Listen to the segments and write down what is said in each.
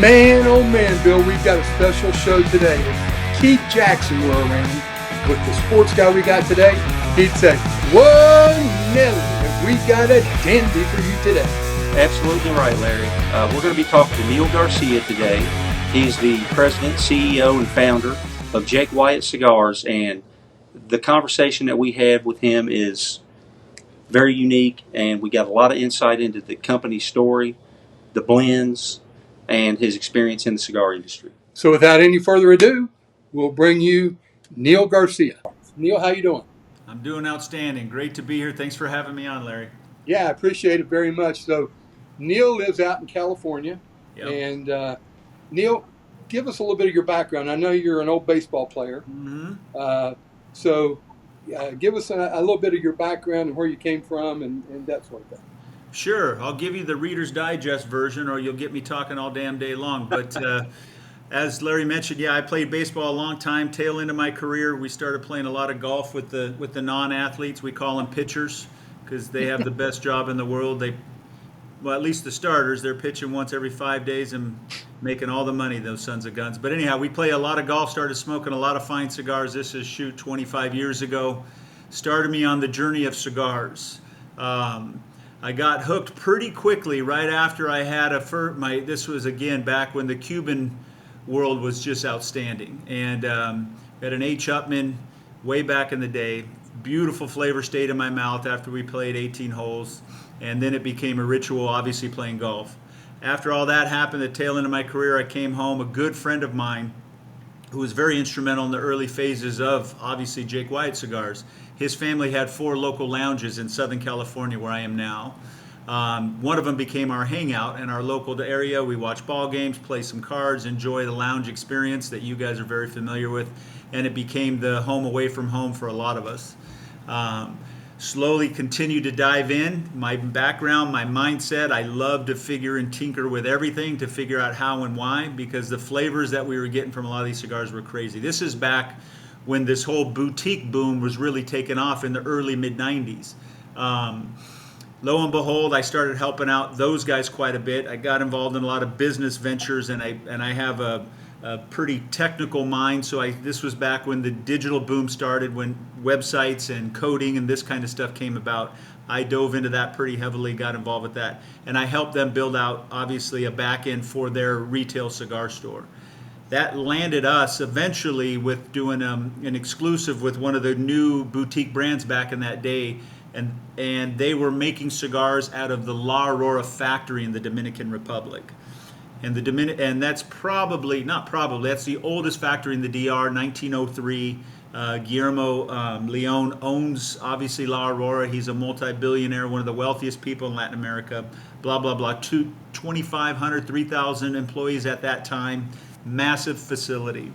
Man, oh man, Bill, we've got a special show today. If Keith Jackson were around with the sports guy we got today, he'd say, "Whoa, Nelly, have we got a dandy for you today." Absolutely right, Larry. We're going to be talking to Neil Garcia today. He's the president, CEO, and founder of Wyatt Cigars, and the conversation that we had with him is very unique, and we got a lot of insight into the company's story, the blends, and his experience in the cigar industry. So without any further ado, we'll bring you Neil Garcia. Neil, how you doing? I'm doing outstanding. Great to be here. Thanks for having me on, Larry. Yeah, I appreciate it very much. So Neil lives out in California. Yep. And Neil, give us a little bit of your background. I know you're an old baseball player. Mm-hmm. So give us a little bit of your background and where you came from and that sort of thing. Sure. I'll give you the Reader's Digest version, or you'll get me talking all damn day long. But as Larry mentioned, yeah, I played baseball a long time. Tail end of my career, we started playing a lot of golf with the non-athletes. We call them pitchers because they have the best job in the world. Well, at least the starters, they're pitching once every 5 days and making all the money, those sons of guns. But anyhow, we play a lot of golf, started smoking a lot of fine cigars. This is, 25 years ago. Started me on the journey of cigars. I got hooked pretty quickly right after I had this was, again, back when the Cuban world was just outstanding. And had an H. Upman way back in the day. Beautiful flavor stayed in my mouth after we played 18 holes. And then it became a ritual, obviously, playing golf. After all that happened, the tail end of my career, I came home. A good friend of mine who was very instrumental in the early phases of, obviously, Wyatt Cigars. His family had 4 local lounges in Southern California where I am now. One of them became our hangout in our local area. We watch ball games, play some cards, enjoy the lounge experience that you guys are very familiar with. And it became the home away from home for a lot of us. Slowly continued to dive in. My background, my mindset, I love to figure and tinker with everything to figure out how and why, because the flavors that we were getting from a lot of these cigars were crazy. This is back when this whole boutique boom was really taking off in the early mid-90s. Lo and behold, I started helping out those guys quite a bit. I got involved in a lot of business ventures, and I have a pretty technical mind. So this was back when the digital boom started, when websites and coding and this kind of stuff came about. I dove into that pretty heavily, got involved with that, and I helped them build out, obviously, a back end for their retail cigar store. That landed us eventually with doing an exclusive with one of the new boutique brands back in that day, and they were making cigars out of the La Aurora factory in the Dominican Republic. And that's that's the oldest factory in the DR, 1903. Guillermo Leon owns, obviously, La Aurora. He's a multi-billionaire, one of the wealthiest people in Latin America, blah, blah, blah. 2,500, 3,000 employees at that time. Massive facility.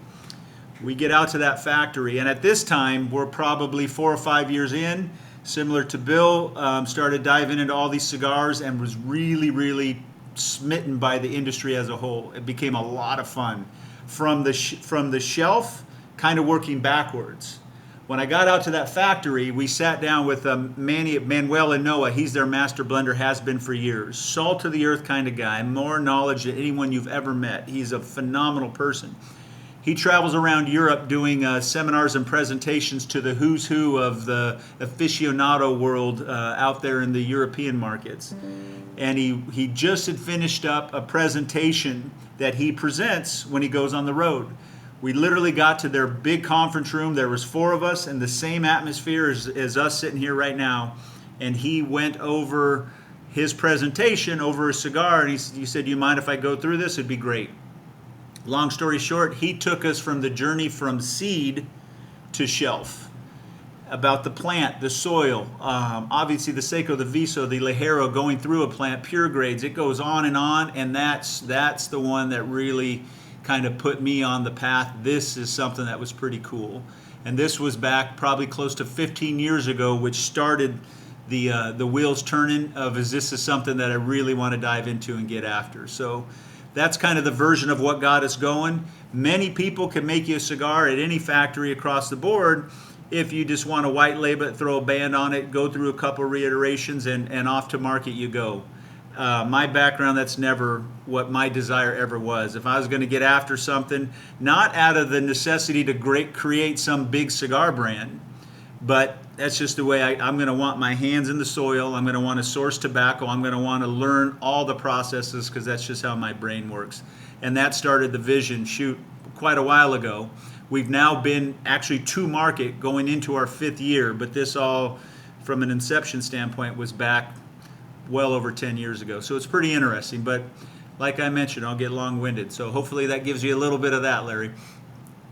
We get out to that factory, and at this time, we're probably 4 or 5 years in, similar to Bill, started diving into all these cigars and was really, really smitten by the industry as a whole. It became a lot of fun. From the shelf, kind of working backwards. When I got out to that factory, we sat down with Manuel and Noah. He's their master blender, has been for years. Salt of the earth kind of guy, more knowledge than anyone you've ever met. He's a phenomenal person. He travels around Europe doing seminars and presentations to the who's who of the aficionado world out there in the European markets. And he just had finished up a presentation that he presents when he goes on the road. We literally got to their big conference room. There was 4 of us in the same atmosphere as us sitting here right now. And he went over his presentation over a cigar, and he said, "Do you mind if I go through this? It'd be great." Long story short, he took us from the journey from seed to shelf. About the plant, the soil, obviously the Seco, the Viso, the Ligero, going through a plant, pure grades. It goes on, and that's the one that really kind of put me on the path. This is something that was pretty cool. And this was back probably close to 15 years ago, which started the wheels turning of, is this is something that I really want to dive into and get after. So that's kind of the version of what got us going. Many people can make you a cigar at any factory across the board. If you just want to white label it, throw a band on it, go through a couple reiterations, and off to market you go. my background, that's never what my desire ever was. If I was going to get after something, not out of the necessity to create some big cigar brand, but that's just the way I'm going to want my hands in the soil. I'm going to want to source tobacco. I'm going to want to learn all the processes because that's just how my brain works. And that started the vision shoot quite a while ago. We've now been actually to market going into our 5th year, but this all, from an inception standpoint, was back well over 10 years ago. So it's pretty interesting. But like I mentioned, I'll get long-winded. So hopefully that gives you a little bit of that, Larry.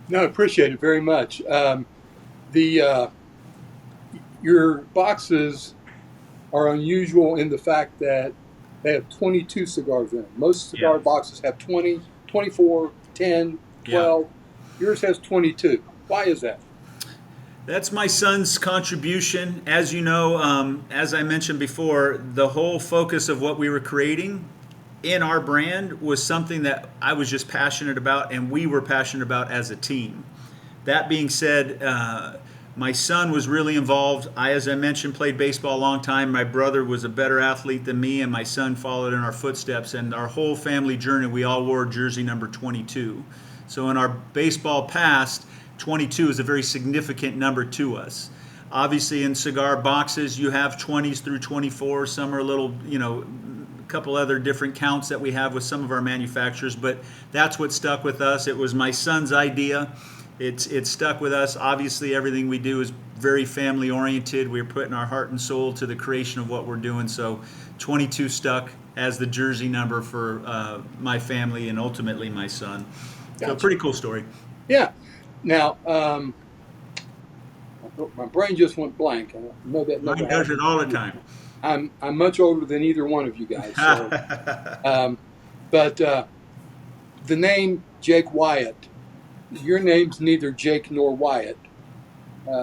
No, I appreciate it very much. Your boxes are unusual in the fact that they have 22 cigars in them. Most cigar boxes have 20, 24, 10, 12. Yeah. Yours has 22. Why is that? That's my son's contribution. As you know, as I mentioned before, the whole focus of what we were creating in our brand was something that I was just passionate about and we were passionate about as a team. That being said, my son was really involved. As I mentioned, played baseball a long time. My brother was a better athlete than me, and my son followed in our footsteps. And our whole family journey, we all wore jersey number 22. So in our baseball past, 22 is a very significant number to us. Obviously, in cigar boxes, you have 20s through 24. Some are a little, a couple other different counts that we have with some of our manufacturers, but that's what stuck with us. It was my son's idea. It's stuck with us. Obviously, everything we do is very family oriented. We're putting our heart and soul to the creation of what we're doing. So 22 stuck as the jersey number for my family and ultimately my son. Gotcha. So pretty cool story. Yeah. Now, my brain just went blank. I know that never Mine does it all the time. I'm much older than either one of you guys. So, but the name Jake Wyatt, your name's neither Jake nor Wyatt.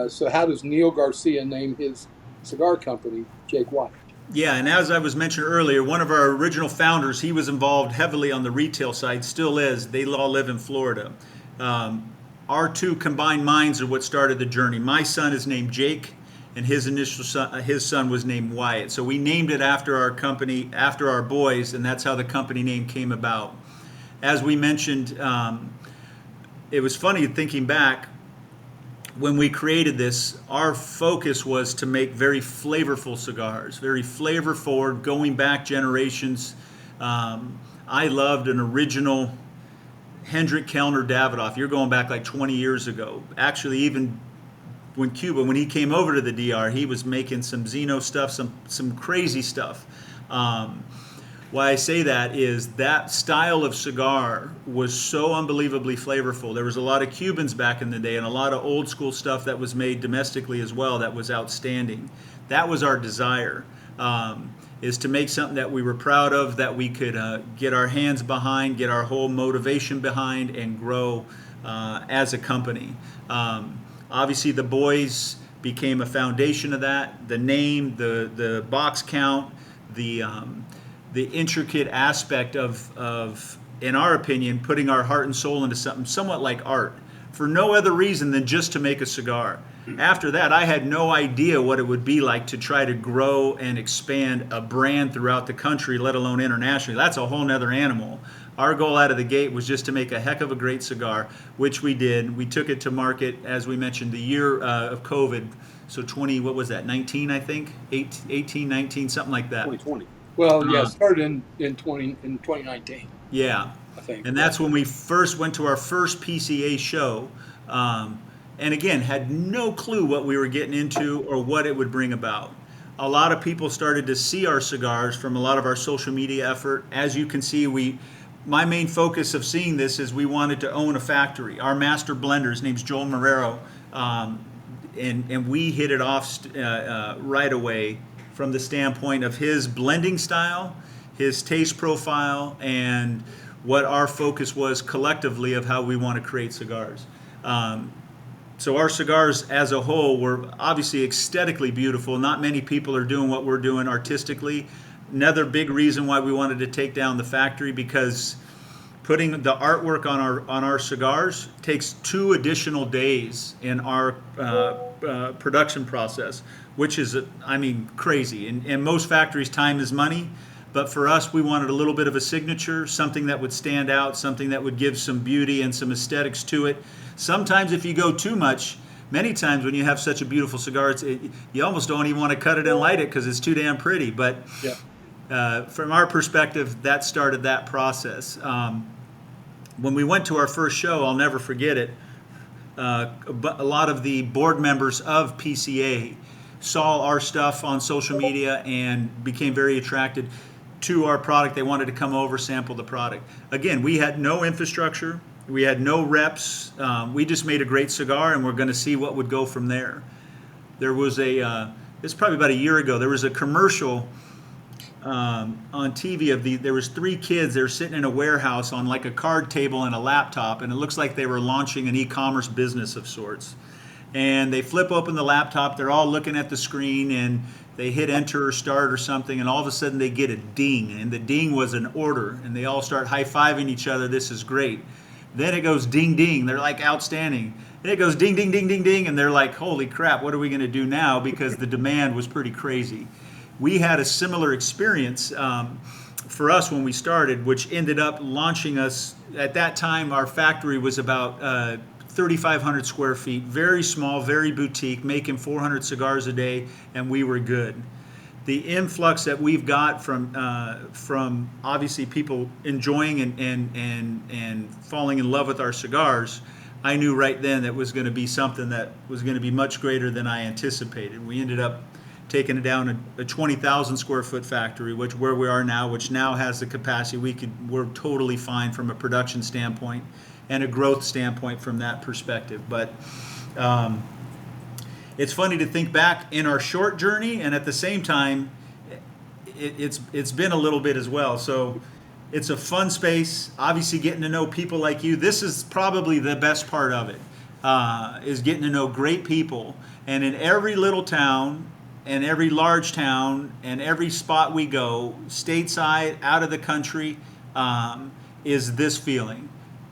So how does Neil Garcia name his cigar company Jake Wyatt? Yeah, and as I was mentioned earlier, one of our original founders, he was involved heavily on the retail side, still is. They all live in Florida. Our two combined minds are what started the journey. My son is named Jake, and his son was named Wyatt. So we named it after our company, after our boys, and that's how the company name came about. As we mentioned, it was funny thinking back, when we created this, our focus was to make very flavorful cigars, very flavor forward, going back generations. I loved an original Hendrik Kellner Davidoff. You're going back like 20 years ago. Actually, even when he came over to the DR, he was making some Xeno stuff, some crazy stuff. Why I say that is that style of cigar was so unbelievably flavorful. There was a lot of Cubans back in the day and a lot of old school stuff that was made domestically as well that was outstanding. That was our desire, is to make something that we were proud of, that we could get our hands behind, get our whole motivation behind, and grow as a company. Obviously, the boys became a foundation of that. The name, the box count, the intricate aspect of, in our opinion, putting our heart and soul into something somewhat like art, for no other reason than just to make a cigar. After that, I had no idea what it would be like to try to grow and expand a brand throughout the country, let alone internationally. That's a whole nother animal. Our goal out of the gate was just to make a heck of a great cigar, which we did. We took it to market, as we mentioned, the year of COVID. So 19, I think? 18, 19, something like that. 2020. Well, yeah, it started in 2019. Yeah. I think. And that's when we first went to our first PCA show. And again, had no clue what we were getting into or what it would bring about. A lot of people started to see our cigars from a lot of our social media effort. As you can see, my main focus of seeing this is we wanted to own a factory. Our master blender, his name's Joel Marrero, and we hit it off right away from the standpoint of his blending style, his taste profile, and what our focus was collectively of how we want to create cigars. So our cigars as a whole were obviously aesthetically beautiful. Not many people are doing what we're doing artistically. Another big reason why we wanted to take down the factory, because putting the artwork on our cigars takes 2 additional days in our production process, which is, crazy. And most factories, time is money. But for us, we wanted a little bit of a signature, something that would stand out, something that would give some beauty and some aesthetics to it. Sometimes if you go too much, many times when you have such a beautiful cigar, you almost don't even want to cut it and light it because it's too damn pretty. But from our perspective, that started that process. When we went to our first show, I'll never forget it, a lot of the board members of PCA saw our stuff on social media and became very attracted to our product. They wanted to come over, sample the product. Again, we had no infrastructure. We had no reps. We just made a great cigar, and we're going to see what would go from there. There was it's probably about a year ago, there was a commercial on TV there was 3 kids. They were sitting in a warehouse on like a card table and a laptop, and it looks like they were launching an e-commerce business of sorts. And they flip open the laptop. They're all looking at the screen, and they hit enter or start or something, and all of a sudden they get a ding, and the ding was an order, and they all start high-fiving each other. This is great. Then it goes ding, ding. They're like, outstanding. Then it goes ding, ding, ding, ding, ding, and they're like, holy crap, what are we going to do now? Because the demand was pretty crazy. We had a similar experience for us when we started, which ended up launching us. At that time, our factory was about 3,500 square feet, very small, very boutique, making 400 cigars a day, and we were good. The influx that we've got from obviously people enjoying and falling in love with our cigars, I knew right then that was going to be something that was going to be much greater than I anticipated. We ended up taking it down a 20,000 square foot factory, where we are now, which now has the capacity. We're totally fine from a production standpoint and a growth standpoint from that perspective. But it's funny to think back in our short journey, and at the same time, it's been a little bit as well. So it's a fun space. Obviously, getting to know people like you. This is probably the best part of it, is getting to know great people. And in every little town, and every large town, and every spot we go, stateside, out of the country, is this feeling.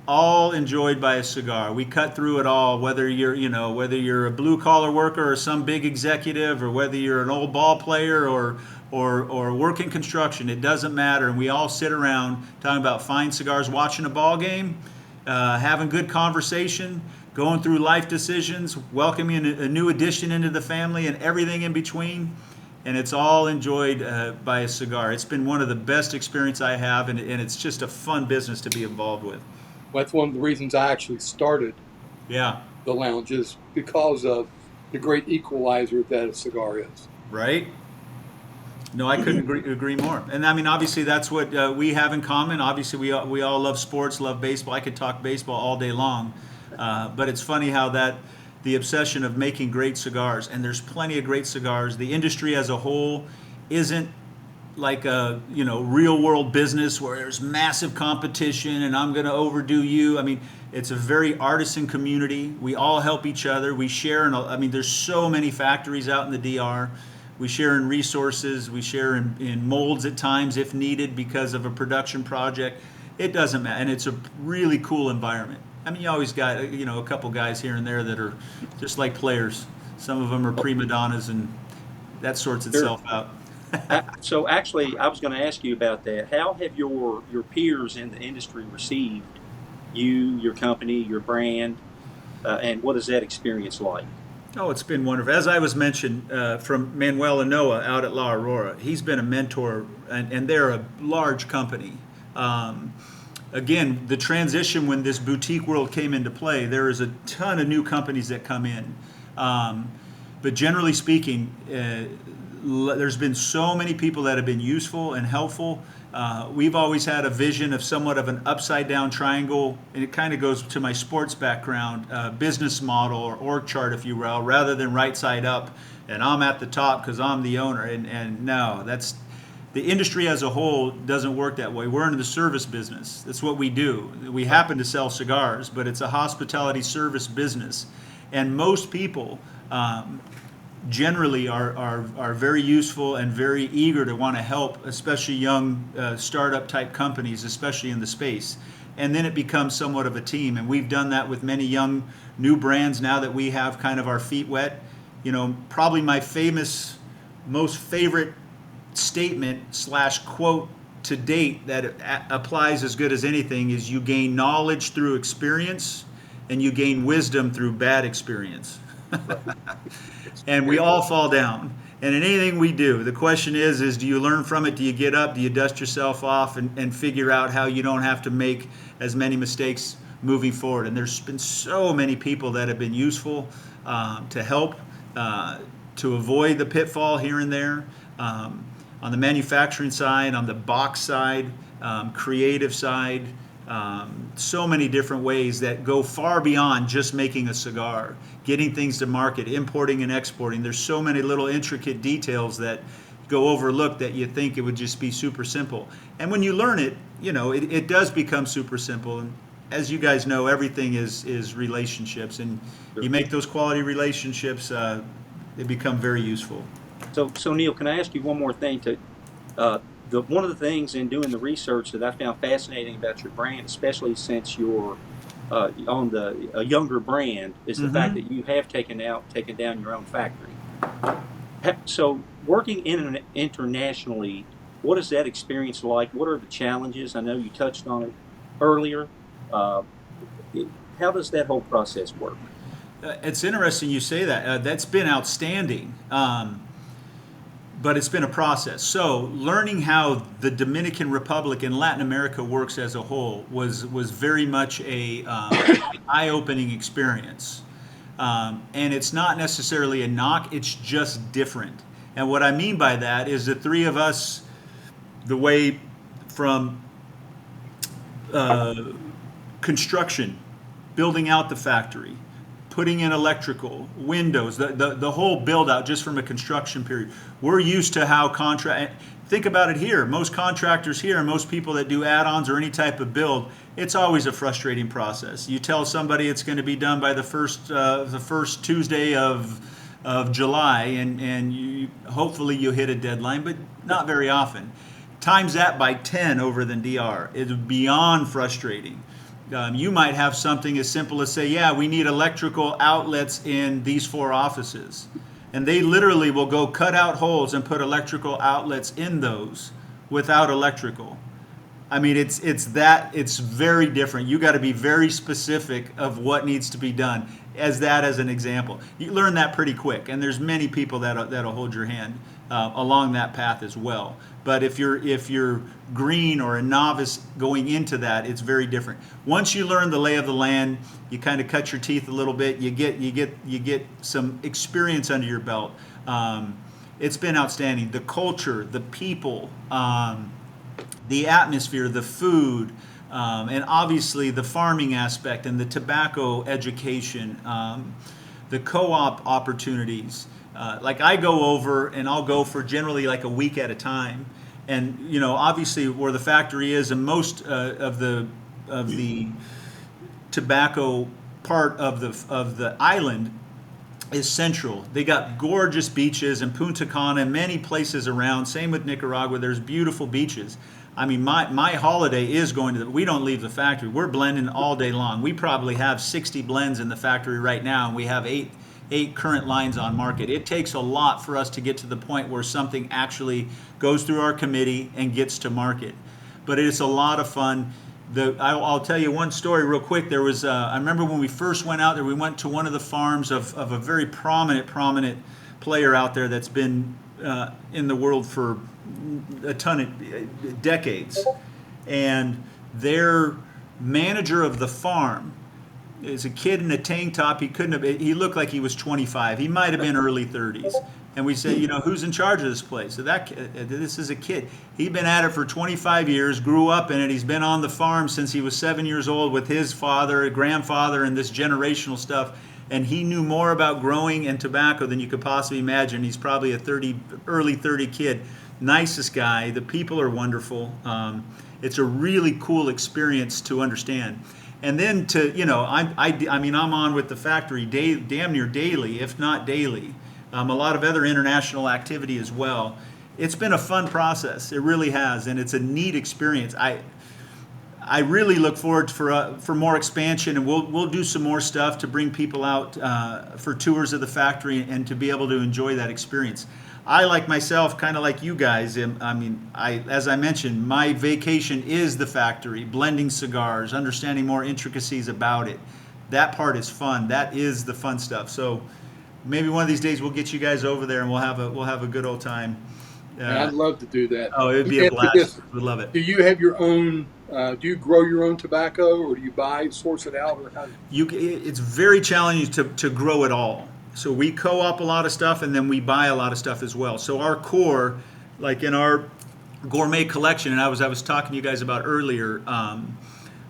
All enjoyed by a cigar. We cut through it all, whether you're a blue collar worker or some big executive, or whether you're an old ball player or working construction, it doesn't matter. And we all sit around talking about fine cigars, watching a ball game, having good conversation, going through life decisions, welcoming a new addition into the family, and everything in between. And it's all enjoyed by a cigar. It's been one of the best experiences I have, and it's just a fun business to be involved with. Well, that's one of the reasons I actually started the lounge, is because of the great equalizer that a cigar is. Right? No, I couldn't agree more. And I mean, obviously, that's what we have in common. Obviously, we all love sports, love baseball. I could talk baseball all day long. But it's funny how the obsession of making great cigars, and there's plenty of great cigars. The industry as a whole isn't like a real world business where there's massive competition and I'm going to overdo you. I mean, it's a very artisan community. We all help each other. We share there's so many factories out in the DR. We share in resources. We share in molds at times if needed because of a production project. It doesn't matter, and it's a really cool environment. I mean, you always got a couple guys here and there that are just like players. Some of them are prima donnas, and that sorts itself out. So actually, I was going to ask you about that. How have your peers in the industry received you, your company, your brand, and what is that experience like? Oh, it's been wonderful. As I was mentioned from Manuel and Noah out at La Aurora, he's been a mentor, and they're a large company. Again, the transition when this boutique world came into play, there is a ton of new companies that come in. But generally speaking, there's been so many people that have been useful and helpful. We've always had a vision of somewhat of an upside down triangle, and it kind of goes to my sports background, business model or org chart, if you will, rather than right side up, and I'm at the top because I'm the owner. And no, the industry as a whole doesn't work that way. We're in the service business. That's what we do. We happen to sell cigars, but it's a hospitality service business. And most people generally are very useful and very eager to want to help, especially young startup type companies, especially in the space. And then it becomes somewhat of a team. And we've done that with many young new brands now that we have kind of our feet wet. Probably my most favorite statement slash quote to date that applies as good as anything is you gain knowledge through experience and you gain wisdom through bad experience. And we all fall down. And in anything we do, the question is do you learn from it? Do you get up? Do you dust yourself off and figure out how you don't have to make as many mistakes moving forward? And there's been so many people that have been useful to help to avoid the pitfall here and there. On the manufacturing side, on the box side, creative side, so many different ways that go far beyond just making a cigar, getting things to market, importing and exporting. There's so many little intricate details that go overlooked that you think it would just be super simple. And when you learn it, it does become super simple. And as you guys know, everything is relationships, and you make those quality relationships, they become very useful. So Neil, can I ask you one more thing? One of the things in doing the research that I found fascinating about your brand, especially since you're on a younger brand, is the fact that you have taken down your own factory. So working internationally, what is that experience like? What are the challenges? I know you touched on it earlier. How does that whole process work? It's interesting you say that. That's been outstanding. But it's been a process. So learning how the Dominican Republic and Latin America works as a whole was very much a eye-opening experience. And it's not necessarily a knock, it's just different. And what I mean by that is the three of us, the way from construction, building out the factory, putting in electrical, windows, the whole build out just from a construction period. We're used to how think about it here. Most contractors here and most people that do add-ons or any type of build, it's always a frustrating process. You tell somebody it's going to be done by the first Tuesday of July, and hopefully you hit a deadline, but not very often. Times that by 10 over the DR. It's beyond frustrating. You might have something as simple as say, yeah, we need electrical outlets in these 4 offices. And they literally will go cut out holes and put electrical outlets in those without electrical. I mean, it's very different. You got to be very specific of what needs to be done as an example. You learn that pretty quick, and there's many people that'll hold your hand along that path as well. But if you're green or a novice going into that, it's very different. Once you learn the lay of the land, you kind of cut your teeth a little bit. You get some experience under your belt. It's been outstanding. The culture, the people, the atmosphere, the food, and obviously the farming aspect and the tobacco education, the co-op opportunities. Like I go over and I'll go for generally like a week at a time, and obviously where the factory is and most of the tobacco part of the island is central. They got gorgeous beaches in Punta Cana and many places around. Same with Nicaragua. There's beautiful beaches. I mean, my holiday is going to we don't leave the factory. We're blending all day long. We probably have 60 blends in the factory right now, and we have eight current lines on market. It takes a lot for us to get to the point where something actually goes through our committee and gets to market. But it's a lot of fun. I'll tell you one story real quick. There was I remember when we first went out there, we went to one of the farms of a very prominent player out there that's been in the world for a ton of decades. And their manager of the farm is a kid in a tank top. He looked like he was 25. He might have been early 30s. And we said, who's in charge of this place? So this is a kid. He'd been at it for 25 years, grew up in it. He's been on the farm since he was 7 years old with his father, grandfather, and this generational stuff. And he knew more about growing and tobacco than you could possibly imagine. He's probably a early 30 kid. Nicest guy. The people are wonderful. It's a really cool experience to understand. And then I'm on with the factory damn near daily, if not daily. A lot of other international activity as well. It's been a fun process. It really has, and it's a neat experience. I really look forward for more expansion, and we'll do some more stuff to bring people out for tours of the factory and to be able to enjoy that experience. I, like myself, kind of like you guys, as I mentioned, my vacation is the factory, blending cigars, understanding more intricacies about it. That part is fun. That is the fun stuff. So maybe one of these days we'll get you guys over there and we'll have a good old time. And I'd love to do that. Oh, it'd Let be me a ask you blast. this. We'd love it. Do you have your own, do you grow your own tobacco, or do you source it out, or how? It's very challenging to grow it all. So we co-op a lot of stuff, and then we buy a lot of stuff as well. So our core, like in our gourmet collection, and I was talking to you guys about earlier,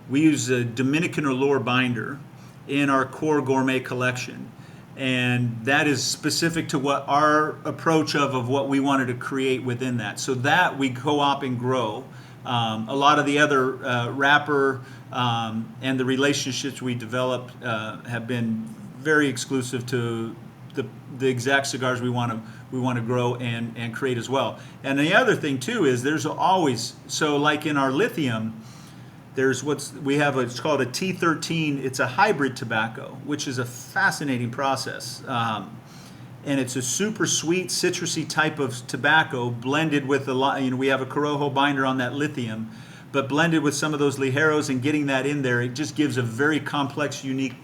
we use a Dominican Allure binder in our core gourmet collection. And that is specific to what our approach of what we wanted to create within that. So that we co-op and grow. A lot of the other wrapper and the relationships we developed have been very exclusive to the exact cigars we want to grow and create as well. And the other thing too is there's always, so like in our lithium, it's called a T13. It's a hybrid tobacco, which is a fascinating process. And it's a super sweet, citrusy type of tobacco blended with a lot. We have a Corojo binder on that lithium, but blended with some of those ligeros and getting that in there, it just gives a very complex, unique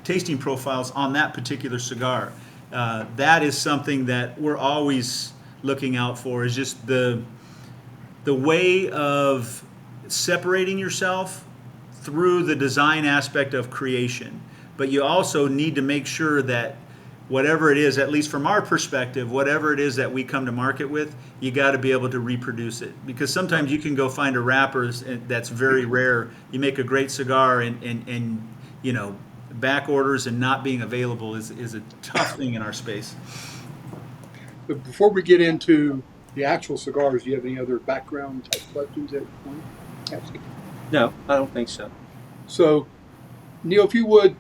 tasting profiles on that particular cigar. That is something that we're always looking out for. Is just the way of separating yourself through the design aspect of creation. But you also need to make sure that whatever it is, at least from our perspective, whatever it is that we come to market with, you got to be able to reproduce it. Because sometimes you can go find a wrapper that's very rare. You make a great cigar and back orders and not being available is a tough thing in our space. But before we get into the actual cigars, do you have any other background type questions that you want to ask? No, I don't think so. So, Neil, if you would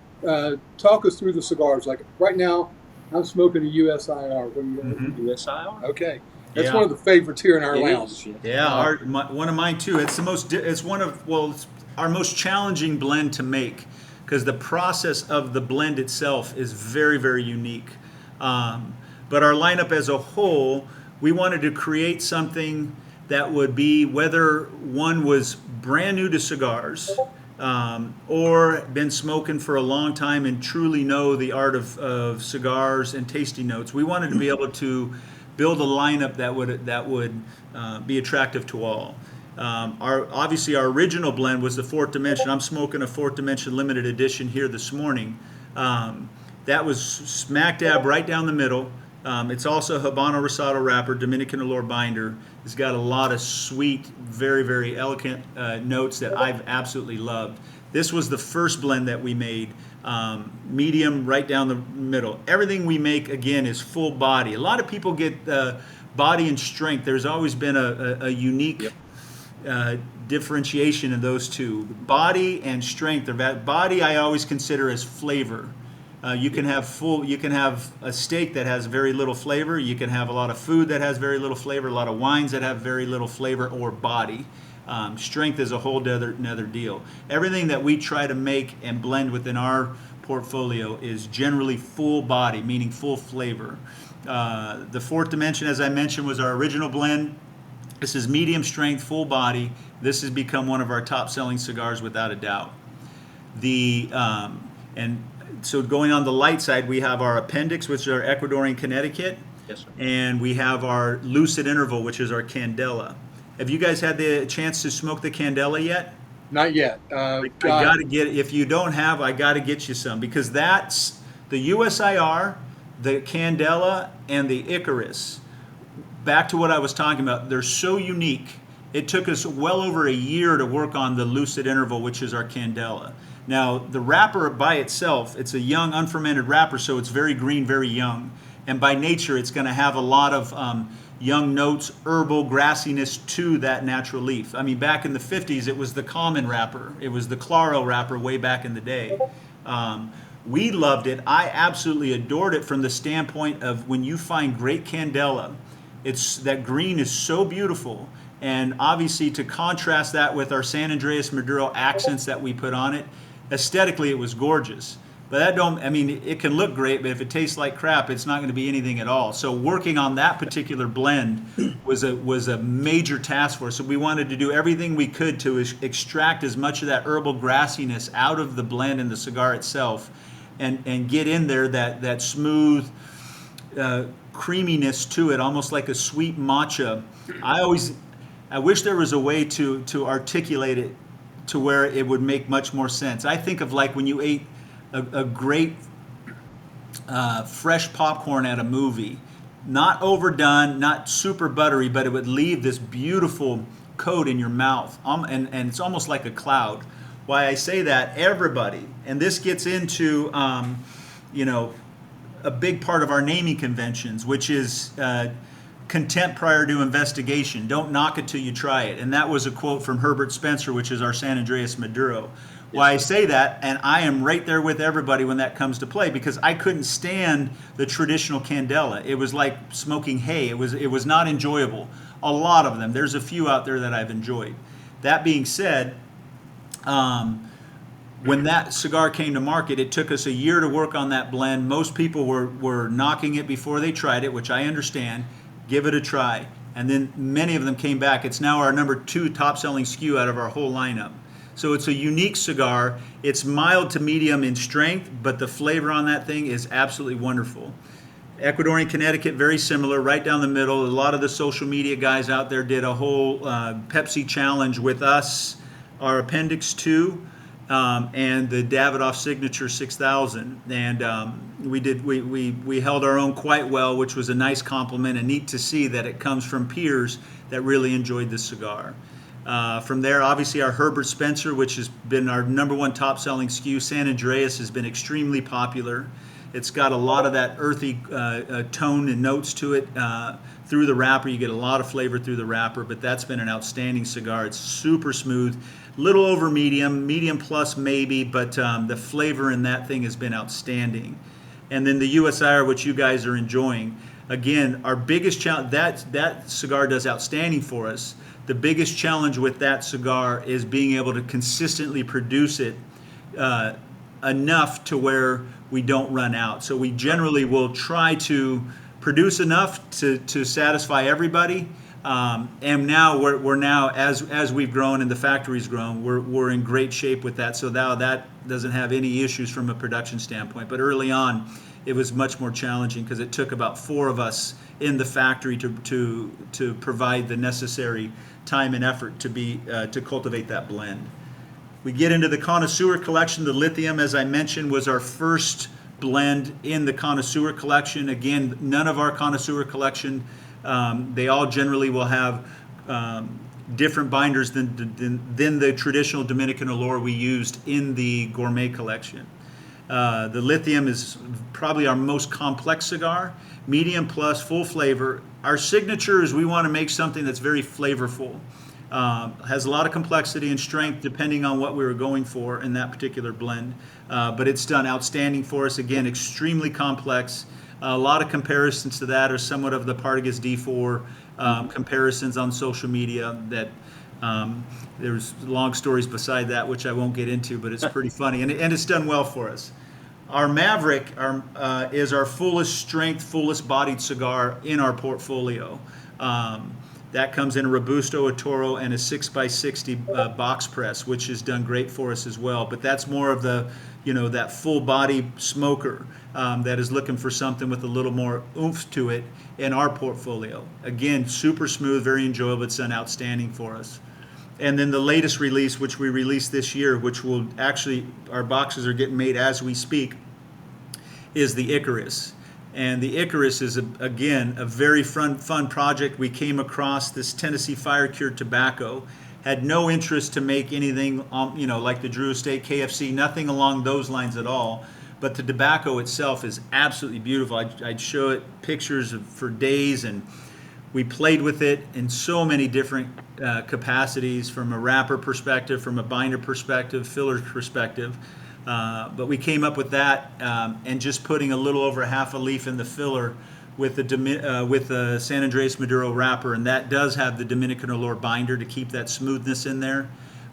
talk us through the cigars. Like right now, I'm smoking a USIR. What do you got? USIR? Okay, that's Yeah. one of the favorites here in our It lounge. is, yeah. Yeah, one of mine too. It's it's our most challenging blend to make because the process of the blend itself is very, very unique. But our lineup as a whole, we wanted to create something that would be whether one was brand new to cigars or been smoking for a long time and truly know the art of cigars and tasting notes. We wanted to be able to build a lineup that would be attractive to all. Obviously our original blend was the Fourth Dimension. I'm smoking a Fourth Dimension limited edition here this morning. That was smack dab right down the middle. It's also a Habano Rosado wrapper, Dominican Allure binder. It's got a lot of sweet, very, very elegant notes that I've absolutely loved. This was the first blend that we made, medium right down the middle. Everything we make, again, is full body. A lot of people get body and strength. There's always been a unique differentiation in those two. Body and strength. Body I always consider as flavor. You can have a steak that has very little flavor. You can have a lot of food that has very little flavor, a lot of wines that have very little flavor or body. Strength is a whole another deal. Everything that we try to make and blend within our portfolio is generally full body, meaning full flavor. The Fourth Dimension, as I mentioned, was our original blend. This is medium strength, full body. This has become one of our top selling cigars without a doubt. So going on the light side, we have our Appendix, which is our Ecuadorian Connecticut. Yes, sir. And we have our Lucid Interval, which is our Candela. Have you guys had the chance to smoke the Candela yet? Not yet. I gotta get, if you don't have, I gotta get you some, because that's the USIR, the Candela, and the Icarus. Back to what I was talking about, they're so unique. It took us well over a year to work on the Lucid Interval, which is our Candela. Now, the wrapper by itself, it's a young, unfermented wrapper, so it's very green, very young. And by nature, it's going to have a lot of young notes, herbal grassiness to that natural leaf. I mean, back in the 50s, it was the common wrapper. It was the Claro wrapper way back in the day. We loved it. I absolutely adored it from the standpoint of when you find great Candela, that green is so beautiful. And obviously, to contrast that with our San Andreas Maduro accents that we put on it, aesthetically, it was gorgeous. But that don't, I mean, it can look great, but if it tastes like crap, it's not going to be anything at all. So working on that particular blend was a major task for us. So we wanted to do everything we could to extract as much of that herbal grassiness out of the blend and the cigar itself, and get in there that smooth creaminess to it, almost like a sweet matcha. I wish there was a way to articulate it to where it would make much more sense. I think of like when you ate a great fresh popcorn at a movie, not overdone, not super buttery, but it would leave this beautiful coat in your mouth, and it's almost like a cloud. Why I say that, everybody, and this gets into a big part of our naming conventions, which is contempt prior to investigation. Don't knock it till you try it. And that was a quote from Herbert Spencer, which is our San Andreas Maduro. Why I say that, and I am right there with everybody when that comes to play, because I couldn't stand the traditional Candela. It was like smoking hay. It was not enjoyable. A lot of them. There's a few out there that I've enjoyed. That being said, when that cigar came to market, it took us a year to work on that blend. Most people were knocking it before they tried it, which I understand. Give it a try. And then many of them came back. It's now our number 2 top-selling SKU out of our whole lineup. So it's a unique cigar. It's mild to medium in strength, but the flavor on that thing is absolutely wonderful. Ecuadorian Connecticut, very similar, right down the middle. A lot of the social media guys out there did a whole Pepsi challenge with us, our Appendix 2, and the Davidoff Signature 6000. And we held our own quite well, which was a nice compliment, and neat to see that it comes from peers that really enjoyed the cigar. From there, obviously, our Herbert Spencer, which has been our number 1 top-selling SKU. San Andreas has been extremely popular. It's got a lot of that earthy tone and notes to it through the wrapper. You get a lot of flavor through the wrapper, but that's been an outstanding cigar. It's super smooth, little over medium plus maybe, but the flavor in that thing has been outstanding. And then the USIR, which you guys are enjoying. Again, our biggest challenge, that cigar does outstanding for us. The biggest challenge with that cigar is being able to consistently produce it enough to where we don't run out. So we generally will try to produce enough to satisfy everybody. And now we're now, as we've grown and the factory's grown, we're in great shape with that. So now that doesn't have any issues from a production standpoint. But early on, it was much more challenging because it took about 4 of us in the factory to provide the necessary time and effort to cultivate that blend. We get into the Connoisseur collection. The Lithium, as I mentioned, was our first blend in the Connoisseur collection. Again, none of our Connoisseur collection, they all generally will have different binders than the traditional Dominican Olor we used in the Gourmet collection. The Lithium is probably our most complex cigar, medium plus, full flavor. Our signature is we want to make something that's very flavorful. Has a lot of complexity and strength depending on what we were going for in that particular blend. But it's done outstanding for us. Again, extremely complex. A lot of comparisons to that are somewhat of the Partagas D4 comparisons on social media that there's long stories beside that, which I won't get into, but it's pretty funny. And it's done well for us. Our Maverick is our fullest strength, fullest bodied cigar in our portfolio. That comes in a Robusto, a Toro, and a 6x60 box press, which has done great for us as well. But that's more of the, that full body smoker that is looking for something with a little more oomph to it in our portfolio. Again, super smooth, very enjoyable. It's done outstanding for us. And then the latest release, which we released this year, which will actually, our boxes are getting made as we speak, is the Icarus. And the Icarus is, again, a very fun project. We came across this Tennessee Fire Cured tobacco, had no interest to make anything, like the Drew Estate, KFC, nothing along those lines at all. But the tobacco itself is absolutely beautiful. I'd show it pictures for days, and we played with it in so many different capacities, from a wrapper perspective, from a binder perspective, filler perspective. But we came up with that and just putting a little over half a leaf in the filler with the San Andreas Maduro wrapper, and that does have the Dominican Olor binder to keep that smoothness in there,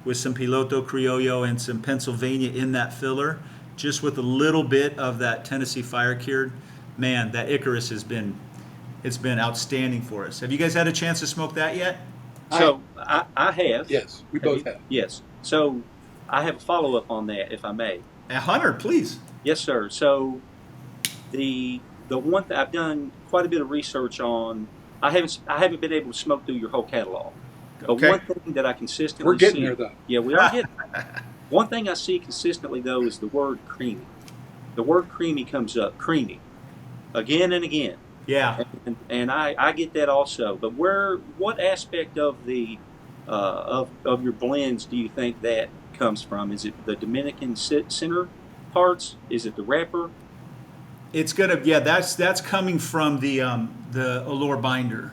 with some Piloto Criollo and some Pennsylvania in that filler. just with a little bit of that Tennessee fire cured, man, that Icarus it's been outstanding for us. Have you guys had a chance to smoke that yet? So I have. Yes, we Have both you? have. Yes. So I have a follow up on that, if I may. Hunter, please. Yes, sir. So the one that I've done quite a bit of research on, I haven't been able to smoke through your whole catalog. But Okay. one thing that I consistently We're getting see, there, though. yeah, we are getting there. One thing I see consistently though is the word creamy. The word creamy comes up, creamy, again and again. Yeah. And I get that also. But what aspect of the of your blends do you think that comes from? Is it the Dominican center parts? Is it the wrapper? It's that's coming from the Allure binder.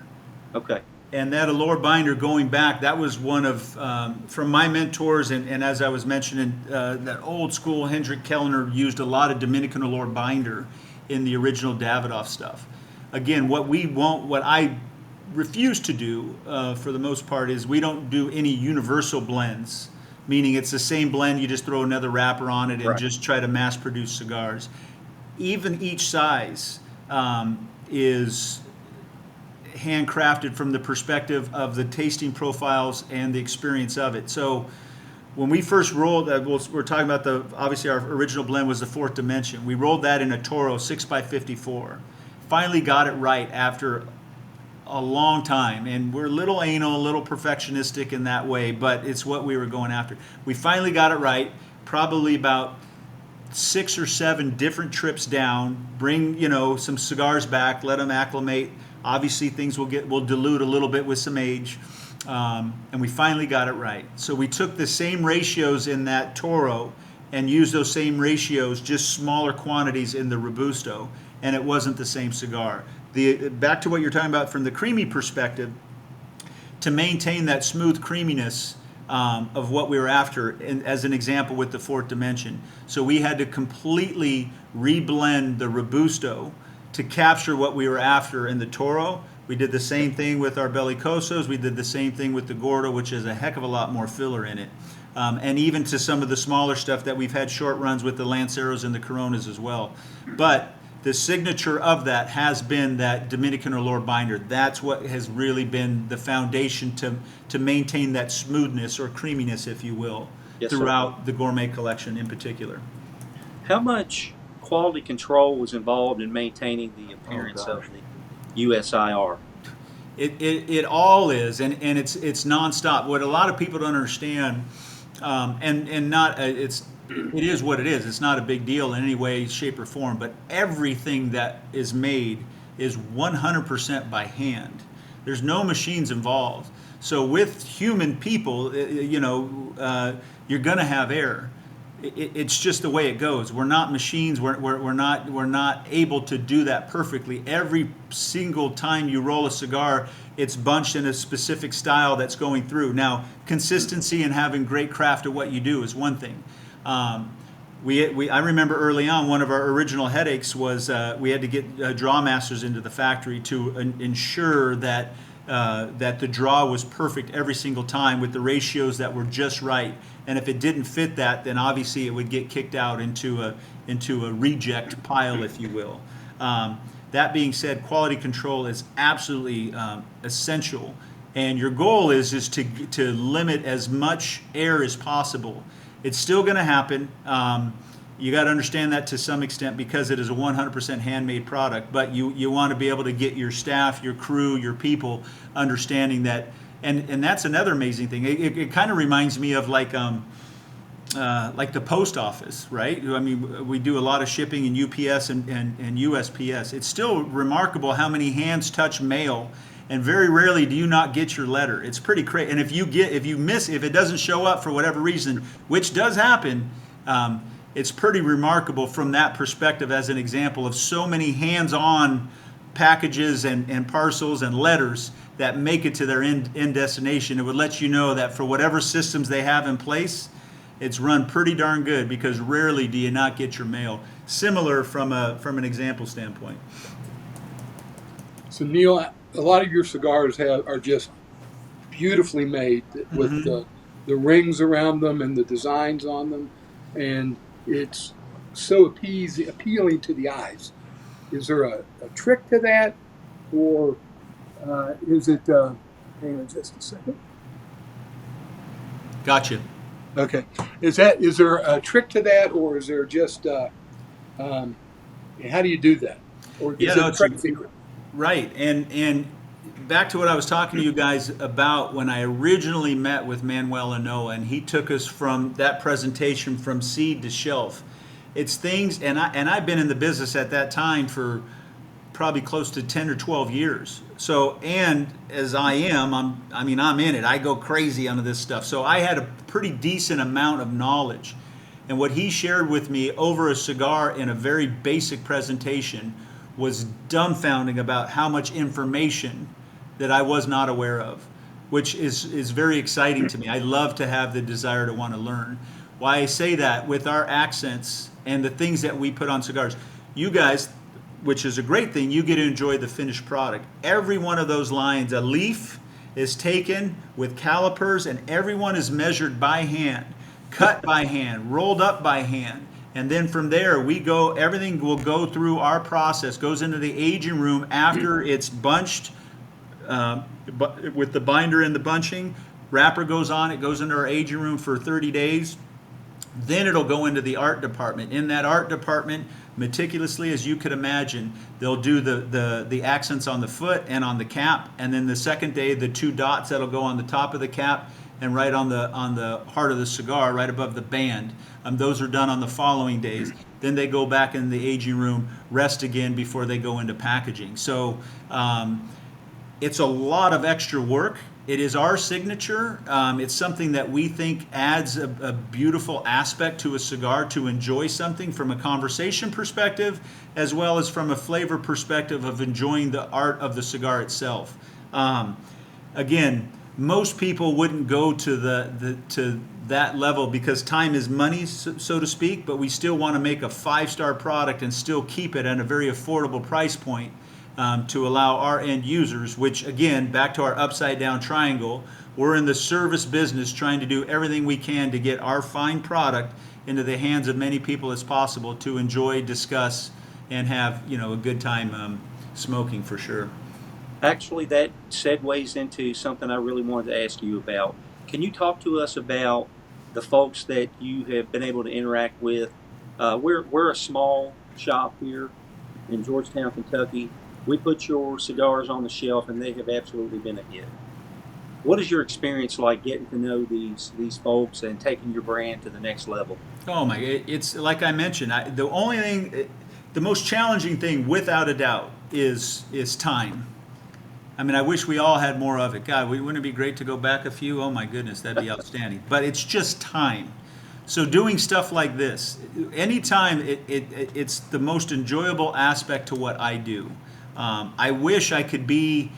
Okay. And that Allure binder, going back, that was one of, from my mentors, and as I was mentioning, that old school Hendrik Kellner used a lot of Dominican Allure binder in the original Davidoff stuff. Again, what I refuse to do, for the most part, is we don't do any universal blends, meaning it's the same blend, you just throw another wrapper on it and Right. just try to mass produce cigars. Even each size is handcrafted from the perspective of the tasting profiles and the experience of it. So when we first rolled, we're talking about obviously our original blend was the Fourth Dimension. We rolled that in a Toro 6x54. Finally got it right after a long time, and we're a little anal, a little perfectionistic in that way, but it's what we were going after. We finally got it right, probably about 6 or 7 different trips down, bring some cigars back, let them acclimate. Obviously things will dilute a little bit with some age, and we finally got it right. So we took the same ratios in that Toro and used those same ratios, just smaller quantities in the Robusto, and it wasn't the same cigar. Back to what you're talking about from the creamy perspective, to maintain that smooth creaminess of what we were after, as an example with the Fourth Dimension. So we had to completely reblend the Robusto to capture what we were after in the Toro. We did the same thing with our Bellicosos. We did the same thing with the Gordo, which has a heck of a lot more filler in it. And even to some of the smaller stuff that we've had short runs with the Lanceros and the Coronas as well. But the signature of that has been that Dominican Allure binder. That's what has really been the foundation to maintain that smoothness or creaminess, if you will, Yes, throughout the Gourmet collection in particular. How much quality control was involved in maintaining the appearance of the USIR? It all is, and it's nonstop. What a lot of people don't understand, it is what it is. It's not a big deal in any way, shape, or form. But everything that is made is 100% by hand. There's no machines involved. So with human people, you're going to have error. It's just the way it goes. We're not machines. We're not able to do that perfectly. Every single time you roll a cigar, it's bunched in a specific style that's going through. Now, consistency and having great craft at what you do is one thing. I remember early on, one of our original headaches was we had to get draw masters into the factory to ensure that the draw was perfect every single time with the ratios that were just right. And if it didn't fit that, then obviously it would get kicked out into a reject pile, if you will. That being said, quality control is absolutely essential, and your goal is to limit as much air as possible. It's still going to happen. You got to understand that to some extent because it is a 100% handmade product, but you want to be able to get your staff, your crew, your people understanding that. And that's another amazing thing. It kind of reminds me of like the post office, right? I mean, we do a lot of shipping in UPS and USPS. It's still remarkable how many hands touch mail, and very rarely do you not get your letter. It's pretty crazy. And if it doesn't show up for whatever reason, which does happen, it's pretty remarkable from that perspective as an example of so many hands-on packages and parcels and letters that make it to their end destination. It would let you know that for whatever systems they have in place, it's run pretty darn good, because rarely do you not get your mail. Similar from an example standpoint. So Neil, a lot of your cigars are just beautifully made with the rings around them and the designs on them, and it's so appealing to the eyes? Is there a trick to that, or is it? Hang on just a second. Gotcha. Okay, is there a trick to that, or is there just how do you do that, or Yeah, is it no, a it's trade secret? right. And back to what I was talking to you guys about when I originally met with Manuel Anoa, and he took us from that presentation from seed to shelf. It's things, and I've been in the business at that time for probably close to 10 or 12 years. So, and as I am, I'm in it. I go crazy on this stuff. So I had a pretty decent amount of knowledge. And what he shared with me over a cigar in a very basic presentation was dumbfounding about how much information that I was not aware of, which is very exciting to me. I love to have the desire to want to learn. Why I say that, with our accents and the things that we put on cigars, you guys, which is a great thing, you get to enjoy the finished product. Every one of those lines, a leaf is taken with calipers, and everyone is measured by hand, cut by hand, rolled up by hand. And then from there, everything will go through our process, goes into the aging room after it's bunched, with the binder and the bunching. Wrapper goes on, it goes into our aging room for 30 days. Then it'll go into the art department. In that art department, meticulously as you could imagine, they'll do the accents on the foot and on the cap, and then the second day, the 2 dots that'll go on the top of the cap and right on the heart of the cigar, right above the band. Those are done on the following days. Then they go back in the aging room, rest again before they go into packaging. So it's a lot of extra work. It is our signature. It's something that we think adds a beautiful aspect to a cigar, to enjoy something from a conversation perspective, as well as from a flavor perspective of enjoying the art of the cigar itself. Again, most people wouldn't go to that level because time is money, so to speak, but we still want to make a 5-star product and still keep it at a very affordable price point. To allow our end users, which again, back to our upside down triangle, we're in the service business trying to do everything we can to get our fine product into the hands of many people as possible to enjoy, discuss, and have a good time smoking for sure. Actually, that segues into something I really wanted to ask you about. Can you talk to us about the folks that you have been able to interact with? We're a small shop here in Georgetown, Kentucky. We put your cigars on the shelf, and they have absolutely been a hit. What is your experience like getting to know these folks and taking your brand to the next level? Oh my! It's like I mentioned. The most challenging thing, without a doubt, is time. I mean, I wish we all had more of it. God, wouldn't it be great to go back a few? Oh my goodness, that'd be outstanding. But it's just time. So doing stuff like this, anytime, it's the most enjoyable aspect to what I do. I wish I could be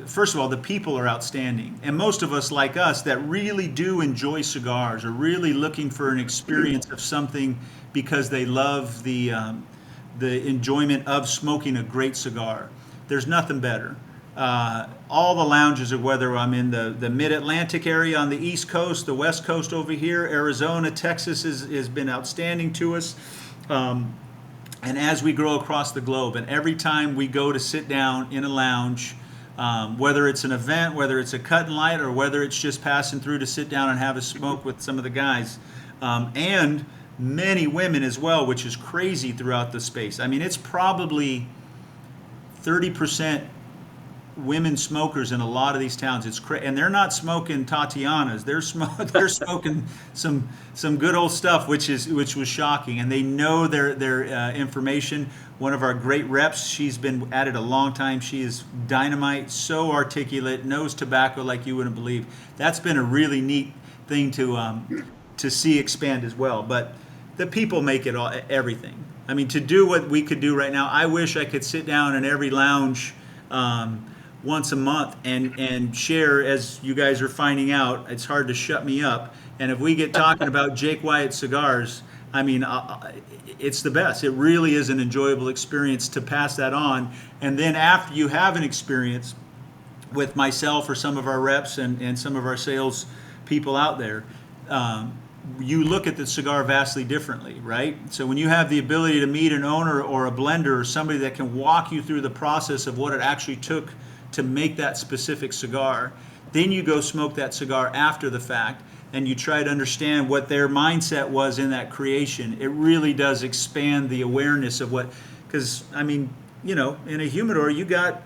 first of all, the people are outstanding. And most of us, like us, that really do enjoy cigars, are really looking for an experience of something because they love the enjoyment of smoking a great cigar. There's nothing better. All the lounges, of whether I'm in the mid-Atlantic area on the East Coast, the West Coast over here, Arizona, Texas has been outstanding to us. And as we grow across the globe, and every time we go to sit down in a lounge, whether it's an event, whether it's a cut and light, or whether it's just passing through to sit down and have a smoke with some of the guys, and many women as well, which is crazy throughout the space. I mean, it's probably 30% women smokers in a lot of these towns. It's and they're not smoking Tatianas. They're smoking some good old stuff, which was shocking. And they know their information. One of our great reps, she's been at it a long time. She is dynamite, so articulate, knows tobacco like you wouldn't believe. That's been a really neat thing to see expand as well. But the people make it everything. I mean, to do what we could do right now, I wish I could sit down in every lounge once a month and share. As you guys are finding out, it's hard to shut me up. And if we get talking about Jake Wyatt cigars, I mean, it's the best. It really is an enjoyable experience to pass that on. And then after you have an experience with myself or some of our reps and some of our sales people out there, you look at the cigar vastly differently, right? So when you have the ability to meet an owner or a blender or somebody that can walk you through the process of what it actually took to make that specific cigar, then you go smoke that cigar after the fact and you try to understand what their mindset was in that creation. It really does expand the awareness of what, because I mean, in a humidor you got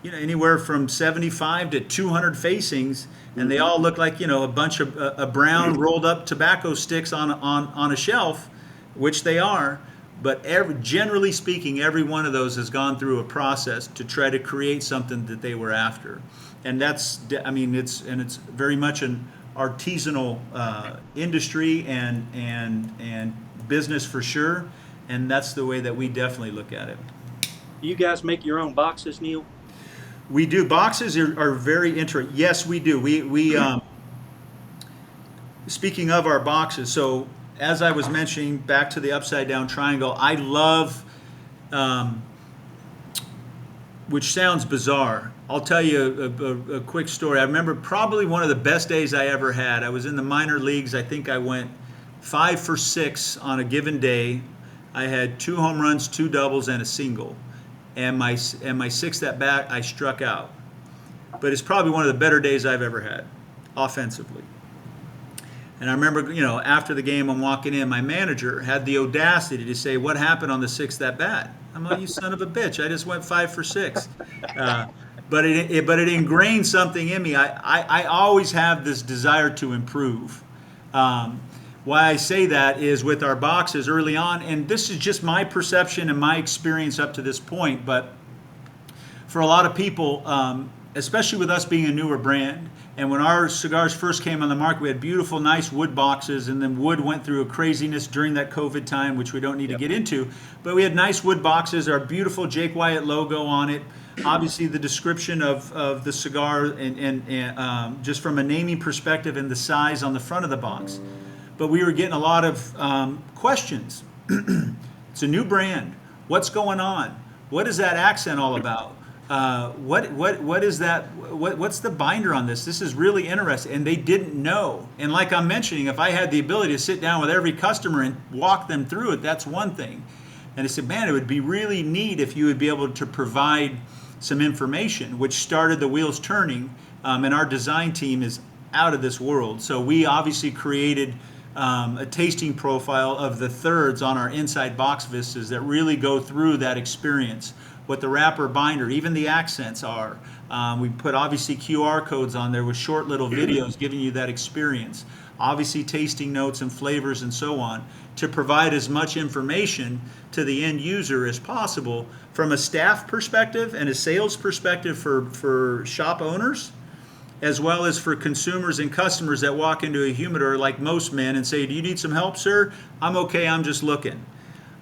anywhere from 75 to 200 facings, and they all look like a bunch of brown rolled up tobacco sticks on a shelf, which they are. But generally speaking, every one of those has gone through a process to try to create something that they were after, and it's very much an artisanal industry and business for sure, and that's the way that we definitely look at it. You guys make your own boxes, Neil? We do. Boxes are very interesting. Yes, we do. We speaking of our boxes, so as I was mentioning, back to the upside down triangle, I love, which sounds bizarre. I'll tell you a quick story. I remember probably one of the best days I ever had. I was in the minor leagues. I think I went 5 for 6 on a given day. I had 2 home runs, 2 doubles, and a single. And my sixth at bat, I struck out. But it's probably one of the better days I've ever had, offensively. And I remember, after the game, I'm walking in. My manager had the audacity to say, "What happened on the 6th at bat?" I'm like, "You son of a bitch! I just went 5 for 6." But it ingrained something in me. I always have this desire to improve. Why I say that is with our boxes early on, and this is just my perception and my experience up to this point, but for a lot of people, especially with us being a newer brand, and when our cigars first came on the market, we had beautiful, nice wood boxes, and then wood went through a craziness during that COVID time, which we don't need to get into, but we had nice wood boxes, our beautiful Jake Wyatt logo on it, obviously the description of the cigar, and just from a naming perspective and the size on the front of the box. But we were getting a lot of questions. It's a new brand. What's going on? What is that accent all about? What is that? What's the binder on this? This is really interesting. And they didn't know. And like I'm mentioning, if I had the ability to sit down with every customer and walk them through it, that's one thing. And I said, man, it would be really neat if you would be able to provide some information, which started the wheels turning. And our design team is out of this world. So we obviously created a tasting profile of the thirds on our inside box vistas that really go through that experience, what the wrapper binder, even the accents are. We put obviously QR codes on there with short little videos giving you that experience. Obviously tasting notes and flavors and so on to provide as much information to the end user as possible from a staff perspective and a sales perspective for shop owners, as well as for consumers and customers that walk into a humidor like most men and say, "Do you need some help, sir?" "I'm okay, I'm just looking."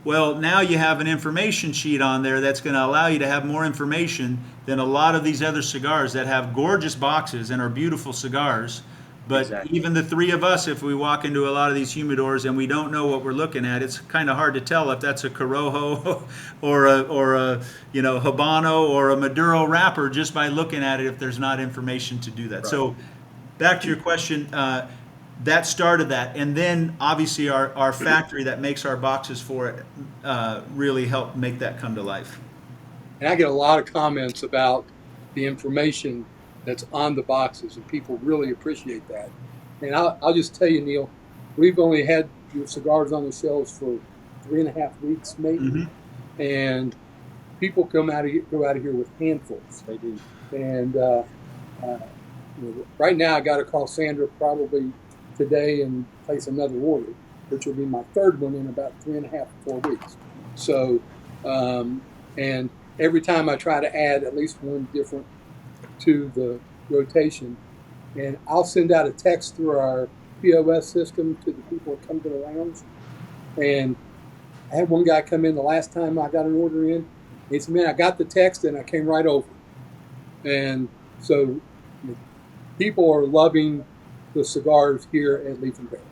Well, now you have an information sheet on there that's going to allow you to have more information than a lot of these other cigars that have gorgeous boxes and are beautiful cigars. But Exactly. even the three of us, if we walk into a lot of these humidors and we don't know what we're looking at, it's kind of hard to tell if that's a Corojo or a Habano or a Maduro wrapper just by looking at it if there's not information to do that. Right. So back to your question, that started that. And then obviously our factory that makes our boxes for it really helped make that come to life. And I get a lot of comments about the information that's on the boxes, and people really appreciate that. And I'll just tell you, Neil, we've only had your cigars on the shelves for 3.5 weeks, maybe, Mm-hmm. and people go out of here with handfuls. They do. And right now, I got to call Sandra probably today and place another order, which will be my third one in about 3.5 to 4 weeks. So, and every time I try to add at least one different to the rotation, and I'll send out a text through our POS system to the people that come to the lounge. And I had one guy come in the last time I got an order in. He said, "Man, I got the text and I came right over." And so people are loving the cigars here at Leaf and Barrel.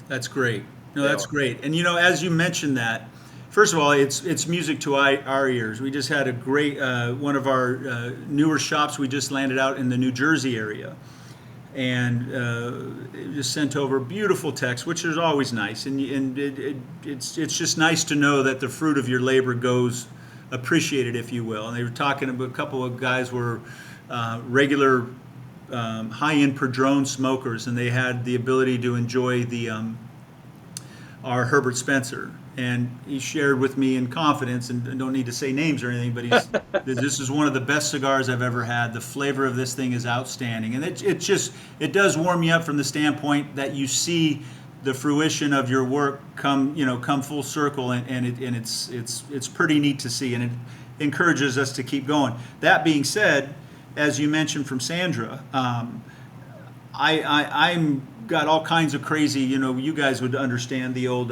That's great. No, that's great. And as you mentioned that, first of all, it's music to our ears. We just had a great one of our newer shops. We just landed out in the New Jersey area, and just sent over beautiful text, which is always nice. And it's just nice to know that the fruit of your labor goes appreciated, if you will. And they were talking about a couple of guys were regular high-end Padron smokers, and they had the ability to enjoy the our Herbert Spencer. And he shared with me in confidence, and I don't need to say names or anything, but this is one of the best cigars I've ever had. The flavor of this thing is outstanding, and it does warm me up from the standpoint that you see the fruition of your work come full circle, and it's pretty neat to see, and it encourages us to keep going. That being said, as you mentioned from Sandra, I'm got all kinds of crazy, you guys would understand the old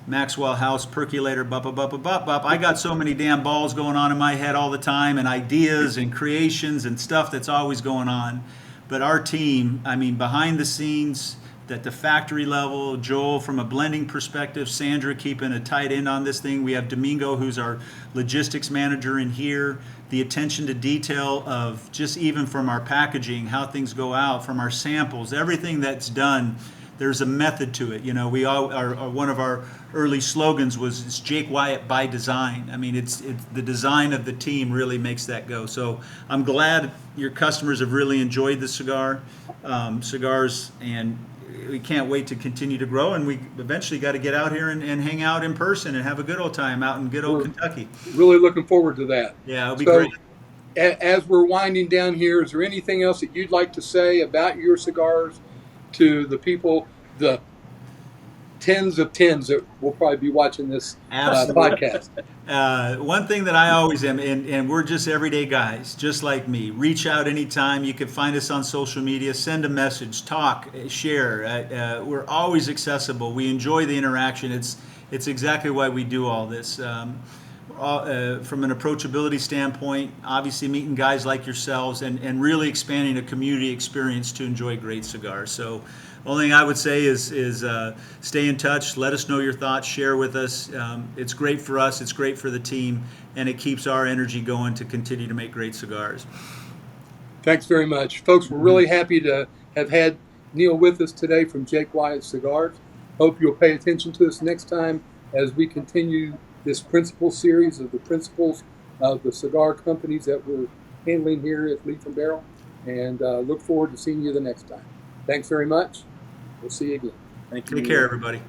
Maxwell House percolator, bop, bop, bop, bop, bop. I got so many damn balls going on in my head all the time, and ideas and creations and stuff that's always going on. But our team, behind the scenes, at the factory level, Joel from a blending perspective, Sandra keeping a tight end on this thing. We have Domingo, who's our logistics manager in here. The attention to detail of just even from our packaging, how things go out, from our samples, everything that's done, there's a method to it. We all are one of our early slogans was it's Jake Wyatt by design. It's the design of the team really makes that go. So I'm glad your customers have really enjoyed the cigars, and we can't wait to continue to grow, and we eventually got to get out here and hang out in person and have a good old time out in good old Kentucky. Really looking forward to that. Yeah, it'll be great. As we're winding down here, is there anything else that you'd like to say about your cigars to the people, the tens of tens that will probably be watching this podcast? One thing that I always am, and we're just everyday guys, just like me. Reach out anytime. You can find us on social media. Send a message. Talk. Share. We're always accessible. We enjoy the interaction. It's exactly why we do all this. From an approachability standpoint, obviously meeting guys like yourselves and really expanding a community experience to enjoy great cigars. So only thing I would say is stay in touch. Let us know your thoughts. Share with us. It's great for us. It's great for the team. And it keeps our energy going to continue to make great cigars. Thanks very much. Folks, we're really happy to have had Neil with us today from Jake Wyatt Cigars. Hope you'll pay attention to us next time as we continue this principle series of the principles of the cigar companies that we're handling here at Leaf and Barrel. And look forward to seeing you the next time. Thanks very much. We'll see you again. Take care, everybody.